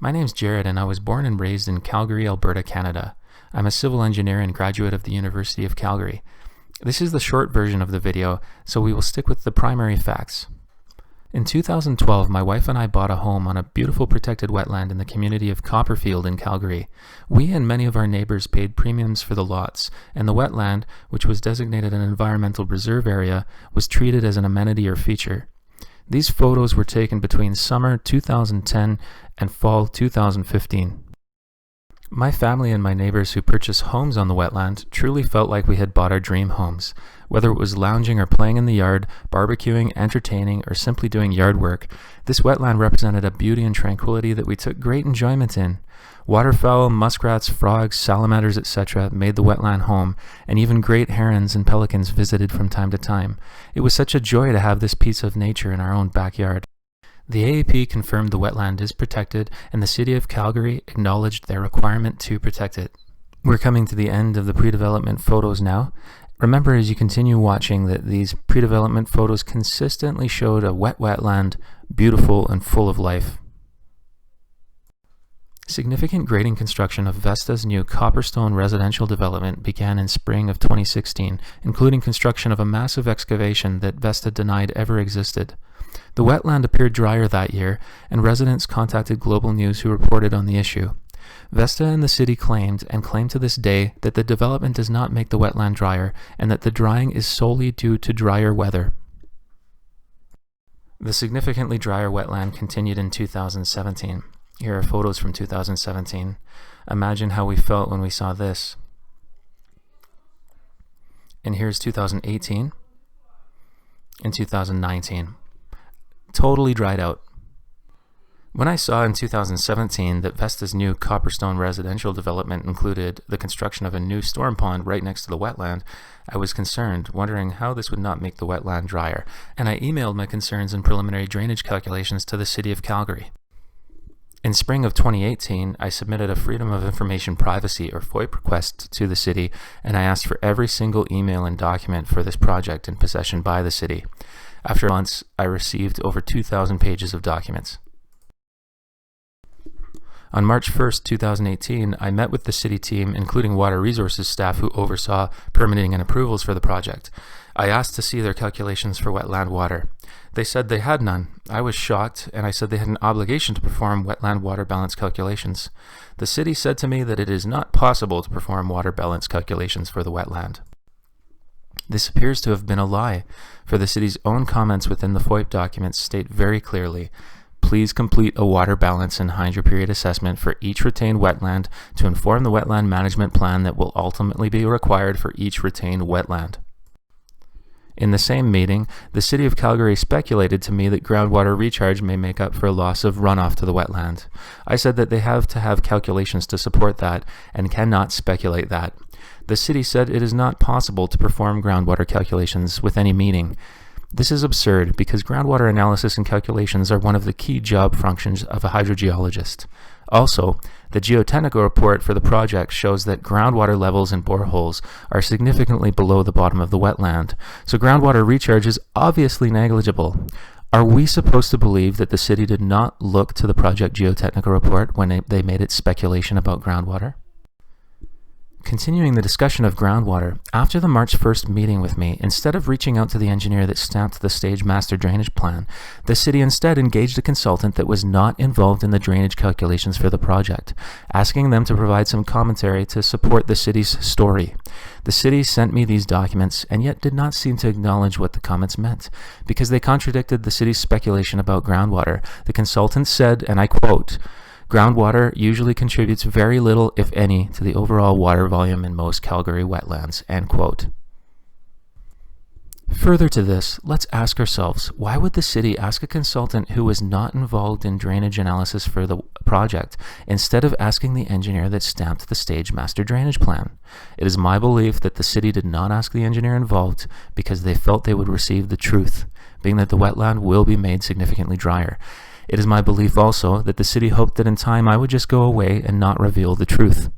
My name's Jared and I was born and raised in Calgary, Alberta, Canada. I'm a civil engineer and graduate of the University of Calgary. This is the short version of the video, so we will stick with the primary facts. In 2012, my wife and I bought a home on a beautiful protected wetland in the community of Copperfield in Calgary. We and many of our neighbors paid premiums for the lots, and the wetland, which was designated an environmental reserve area, was treated as an amenity or feature. These photos were taken between summer 2010 and fall 2015. My family and my neighbors who purchased homes on the wetland truly felt like we had bought our dream homes. Whether it was lounging or playing in the yard, barbecuing, entertaining, or simply doing yard work, this wetland represented a beauty and tranquility that we took great enjoyment in. Waterfowl, muskrats, frogs, salamanders, etc. made the wetland home, and even great herons and pelicans visited from time to time. It was such a joy to have this piece of nature in our own backyard. The AAP confirmed the wetland is protected, and the City of Calgary acknowledged their requirement to protect it. We're coming to the end of the pre-development photos now. Remember as you continue watching that these pre-development photos consistently showed a wetland, beautiful and full of life. Significant grading construction of Vesta's new Copperstone residential development began in spring of 2016, including construction of a massive excavation that Vesta denied ever existed. The wetland appeared drier that year, and residents contacted Global News who reported on the issue. Vesta and the city claimed to this day that the development does not make the wetland drier, and that the drying is solely due to drier weather. The significantly drier wetland continued in 2017. Here are photos from 2017. Imagine how we felt when we saw this. And here's 2018 and 2019. Totally dried out. When I saw in 2017 that Vesta's new Copperstone residential development included the construction of a new storm pond right next to the wetland, I was concerned, wondering how this would not make the wetland drier, and I emailed my concerns and preliminary drainage calculations to the City of Calgary. In spring of 2018, I submitted a Freedom of Information Privacy or FOIP request to the city, and I asked for every single email and document for this project in possession by the city. After months, I received over 2,000 pages of documents. On March 1st, 2018, I met with the city team, including water resources staff who oversaw permitting and approvals for the project. I asked to see their calculations for wetland water. They said they had none. I was shocked, and I said they had an obligation to perform wetland water balance calculations. The city said to me that it is not possible to perform water balance calculations for the wetland. This appears to have been a lie, for the city's own comments within the FOIP documents state very clearly, please complete a water balance and hydro period assessment for each retained wetland to inform the wetland management plan that will ultimately be required for each retained wetland. In the same meeting, the City of Calgary speculated to me that groundwater recharge may make up for a loss of runoff to the wetland. I said that they have to have calculations to support that and cannot speculate that. The city said it is not possible to perform groundwater calculations with any meaning. This is absurd because groundwater analysis and calculations are one of the key job functions of a hydrogeologist. Also, the geotechnical report for the project shows that groundwater levels in boreholes are significantly below the bottom of the wetland, so groundwater recharge is obviously negligible. Are we supposed to believe that the city did not look to the project geotechnical report when they made its speculation about groundwater? Continuing the discussion of groundwater, after the March 1st meeting with me, instead of reaching out to the engineer that stamped the stage master drainage plan, the city instead engaged a consultant that was not involved in the drainage calculations for the project, asking them to provide some commentary to support the city's story. The city sent me these documents and yet did not seem to acknowledge what the comments meant, because they contradicted the city's speculation about groundwater. The consultant said, and I quote, "Groundwater usually contributes very little, if any, to the overall water volume in most Calgary wetlands," end quote. Further to this, let's ask ourselves, why would the city ask a consultant who was not involved in drainage analysis for the project, instead of asking the engineer that stamped the stage master drainage plan? It is my belief that the city did not ask the engineer involved because they felt they would receive the truth, being that the wetland will be made significantly drier. It is my belief also that the city hoped that in time I would just go away and not reveal the truth.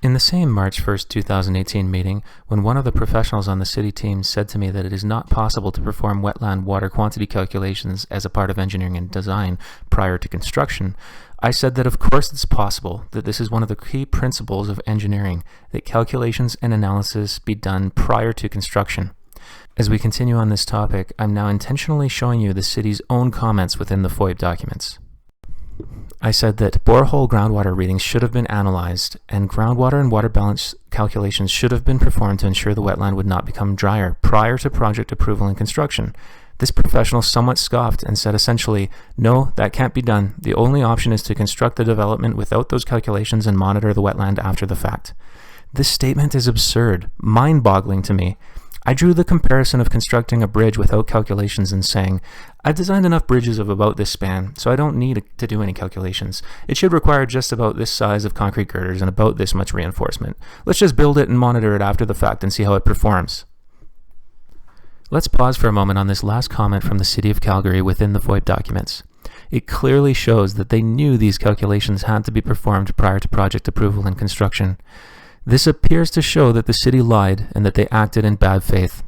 In the same March 1st, 2018 meeting, when one of the professionals on the city team said to me that it is not possible to perform wetland water quantity calculations as a part of engineering and design prior to construction, I said that of course it's possible, that this is one of the key principles of engineering, that calculations and analysis be done prior to construction. As we continue on this topic, I'm now intentionally showing you the city's own comments within the FOIP documents. I said that borehole groundwater readings should have been analyzed, and groundwater and water balance calculations should have been performed to ensure the wetland would not become drier prior to project approval and construction. This professional somewhat scoffed and said essentially, no, that can't be done. The only option is to construct the development without those calculations and monitor the wetland after the fact. This statement is absurd, mind-boggling to me. I drew the comparison of constructing a bridge without calculations and saying, I've designed enough bridges of about this span, so I don't need to do any calculations. It should require just about this size of concrete girders and about this much reinforcement. Let's just build it and monitor it after the fact and see how it performs. Let's pause for a moment on this last comment from the City of Calgary within the FOIP documents. It clearly shows that they knew these calculations had to be performed prior to project approval and construction. This appears to show that the city lied and that they acted in bad faith.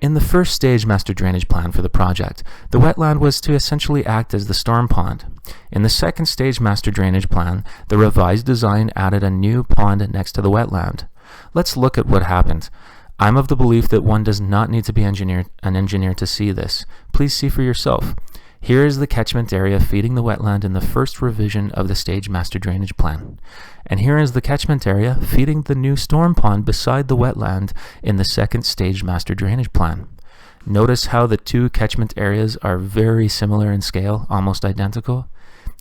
In the first stage master drainage plan for the project, the wetland was to essentially act as the storm pond. In the second stage master drainage plan, the revised design added a new pond next to the wetland. Let's look at what happened. I'm of the belief that one does not need to be an engineer to see this. Please see for yourself. Here is the catchment area feeding the wetland in the first revision of the stage master drainage plan. And here is the catchment area feeding the new storm pond beside the wetland in the second stage master drainage plan. Notice how the two catchment areas are very similar in scale, almost identical.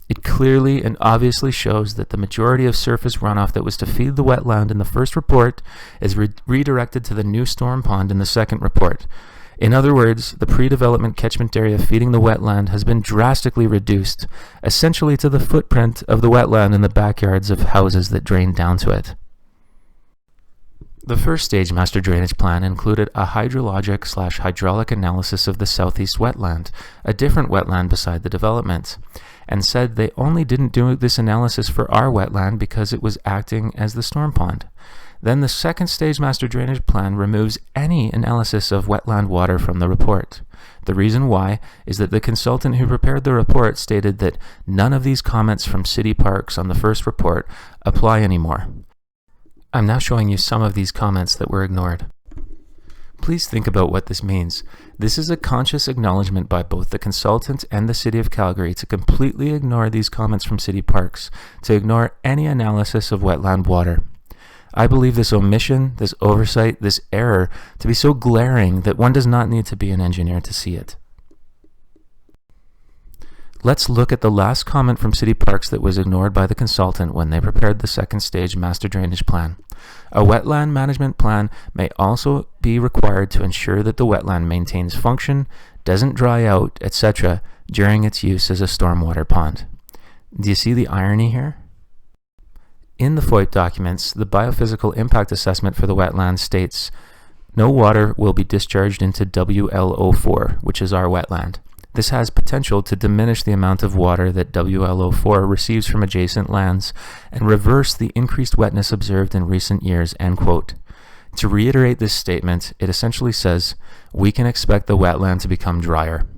It clearly and obviously shows that the majority of surface runoff that was to feed the wetland in the first report is redirected to the new storm pond in the second report. In other words, the pre-development catchment area feeding the wetland has been drastically reduced, essentially to the footprint of the wetland in the backyards of houses that drain down to it. The first stage master drainage plan included a hydrologic/hydraulic analysis of the southeast wetland, a different wetland beside the development, and said they only didn't do this analysis for our wetland because it was acting as the storm pond. Then the second stage master drainage plan removes any analysis of wetland water from the report. The reason why is that the consultant who prepared the report stated that none of these comments from City Parks on the first report apply anymore. I'm now showing you some of these comments that were ignored. Please think about what this means. This is a conscious acknowledgement by both the consultant and the City of Calgary to completely ignore these comments from City Parks, to ignore any analysis of wetland water. I believe this omission, this oversight, this error to be so glaring that one does not need to be an engineer to see it. Let's look at the last comment from City Parks that was ignored by the consultant when they prepared the second stage master drainage plan. A wetland management plan may also be required to ensure that the wetland maintains function, doesn't dry out, etc. during its use as a stormwater pond. Do you see the irony here? In the FOIP documents, the biophysical impact assessment for the wetland states, no water will be discharged into WLO4, which is our wetland. This has potential to diminish the amount of water that WLO4 receives from adjacent lands and reverse the increased wetness observed in recent years, end quote. To reiterate this statement, it essentially says, we can expect the wetland to become drier.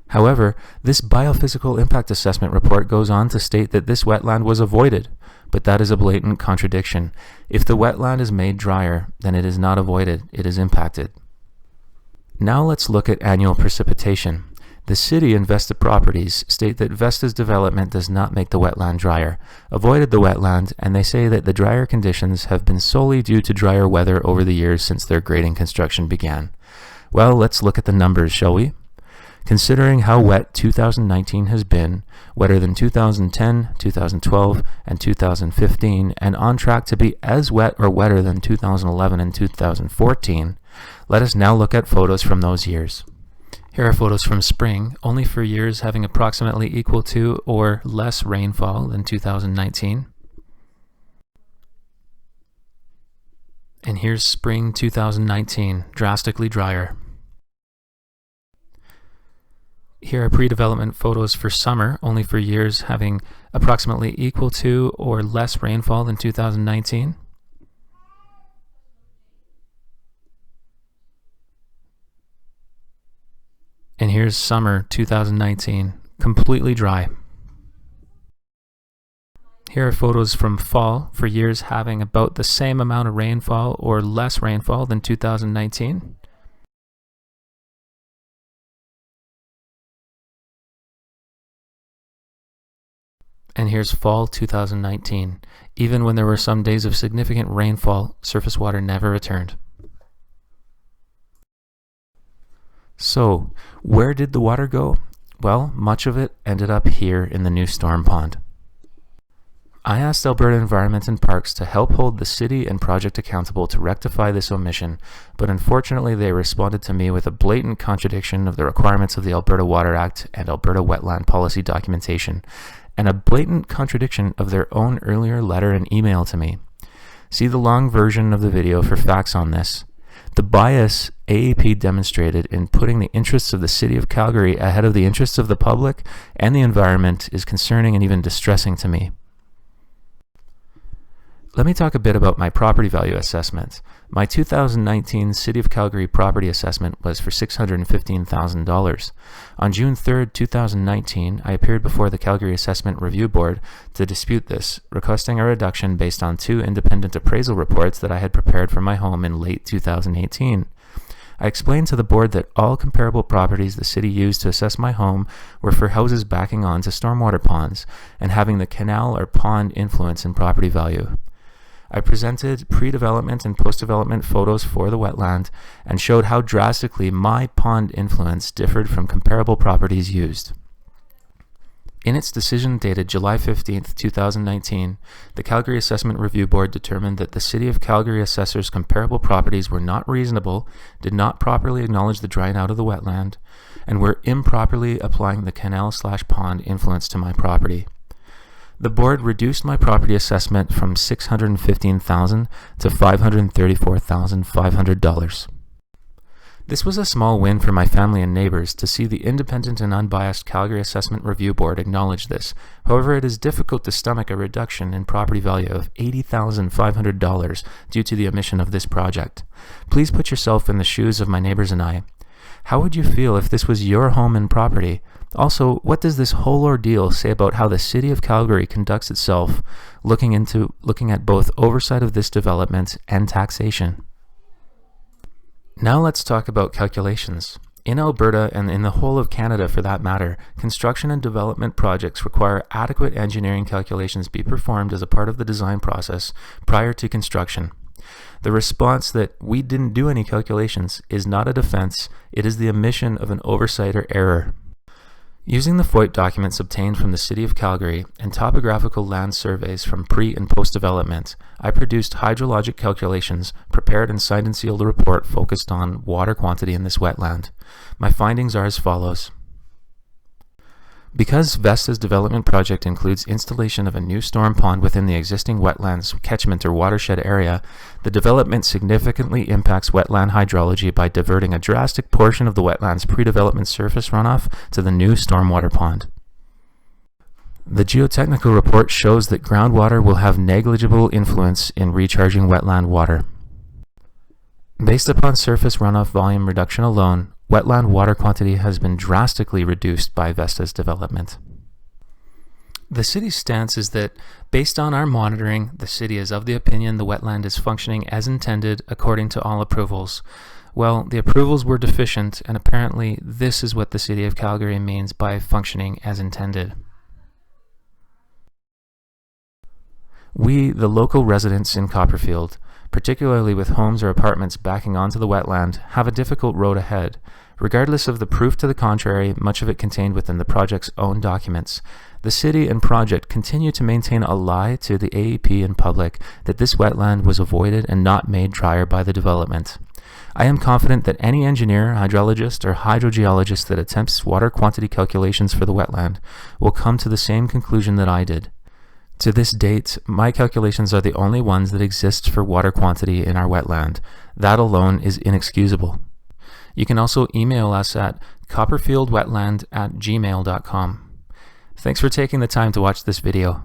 However, this biophysical impact assessment report goes on to state that this wetland was avoided, but that is a blatant contradiction. If the wetland is made drier, then it is not avoided, it is impacted. Now let's look at annual precipitation. The city and Vesta Properties state that Vesta's development does not make the wetland drier, avoided the wetland, and they say that the drier conditions have been solely due to drier weather over the years since their grading construction began. Well, let's look at the numbers, shall we? Considering how wet 2019 has been, wetter than 2010, 2012, and 2015, and on track to be as wet or wetter than 2011 and 2014, let us now look at photos from those years. Here are photos from spring, only for years having approximately equal to or less rainfall than 2019. And here's spring 2019, drastically drier. Here are pre-development photos for summer, only for years having approximately equal to or less rainfall than 2019. And here's summer 2019, completely dry. Here are photos from fall for years having about the same amount of rainfall or less rainfall than 2019. And here's fall 2019. Even when there were some days of significant rainfall, surface water never returned. So, where did the water go? Well, much of it ended up here in the new storm pond. I asked Alberta Environment and Parks to help hold the city and project accountable to rectify this omission, but unfortunately they responded to me with a blatant contradiction of the requirements of the Alberta Water Act and Alberta Wetland Policy documentation, and a blatant contradiction of their own earlier letter and email to me. See the long version of the video for facts on this. The bias AEP demonstrated in putting the interests of the City of Calgary ahead of the interests of the public and the environment is concerning and even distressing to me. Let me talk a bit about my property value assessment. My 2019 City of Calgary property assessment was for $615,000. On June 3, 2019, I appeared before the Calgary Assessment Review Board to dispute this, requesting a reduction based on 2 independent appraisal reports that I had prepared for my home in late 2018. I explained to the board that all comparable properties the city used to assess my home were for houses backing onto stormwater ponds and having the canal or pond influence in property value. I presented pre-development and post-development photos for the wetland and showed how drastically my pond influence differed from comparable properties used. In its decision dated July 15, 2019, the Calgary Assessment Review Board determined that the City of Calgary assessors' comparable properties were not reasonable, did not properly acknowledge the drying out of the wetland, and were improperly applying the canal/pond influence to my property. The board reduced my property assessment from $615,000 to $534,500. This was a small win for my family and neighbors to see the independent and unbiased Calgary Assessment Review Board acknowledge this. However, it is difficult to stomach a reduction in property value of $80,500 due to the omission of this project. Please put yourself in the shoes of my neighbors and I. How would you feel if this was your home and property? Also, what does this whole ordeal say about how the City of Calgary conducts itself, looking at both oversight of this development and taxation? Now let's talk about calculations. In Alberta, and in the whole of Canada for that matter, construction and development projects require adequate engineering calculations be performed as a part of the design process prior to construction. The response that we didn't do any calculations is not a defense, it is the omission of an oversight or error. Using the FOIP documents obtained from the City of Calgary and topographical land surveys from pre- and post-development, I produced hydrologic calculations, prepared and signed and sealed a report focused on water quantity in this wetland. My findings are as follows. Because Vesta's development project includes installation of a new storm pond within the existing wetlands catchment or watershed area, the development significantly impacts wetland hydrology by diverting a drastic portion of the wetland's pre-development surface runoff to the new stormwater pond. The geotechnical report shows that groundwater will have negligible influence in recharging wetland water. Based upon surface runoff volume reduction alone, wetland water quantity has been drastically reduced by Vesta's development. The city's stance is that, based on our monitoring, the city is of the opinion the wetland is functioning as intended according to all approvals. Well, the approvals were deficient, and apparently this is what the City of Calgary means by functioning as intended. We, the local residents in Copperfield, particularly with homes or apartments backing onto the wetland, have a difficult road ahead. Regardless of the proof to the contrary, much of it contained within the project's own documents, the city and project continue to maintain a lie to the AEP and public that this wetland was avoided and not made drier by the development. I am confident that any engineer, hydrologist, or hydrogeologist that attempts water quantity calculations for the wetland will come to the same conclusion that I did. To this date, my calculations are the only ones that exist for water quantity in our wetland. That alone is inexcusable. You can also email us at copperfieldwetland@gmail.com. Thanks for taking the time to watch this video.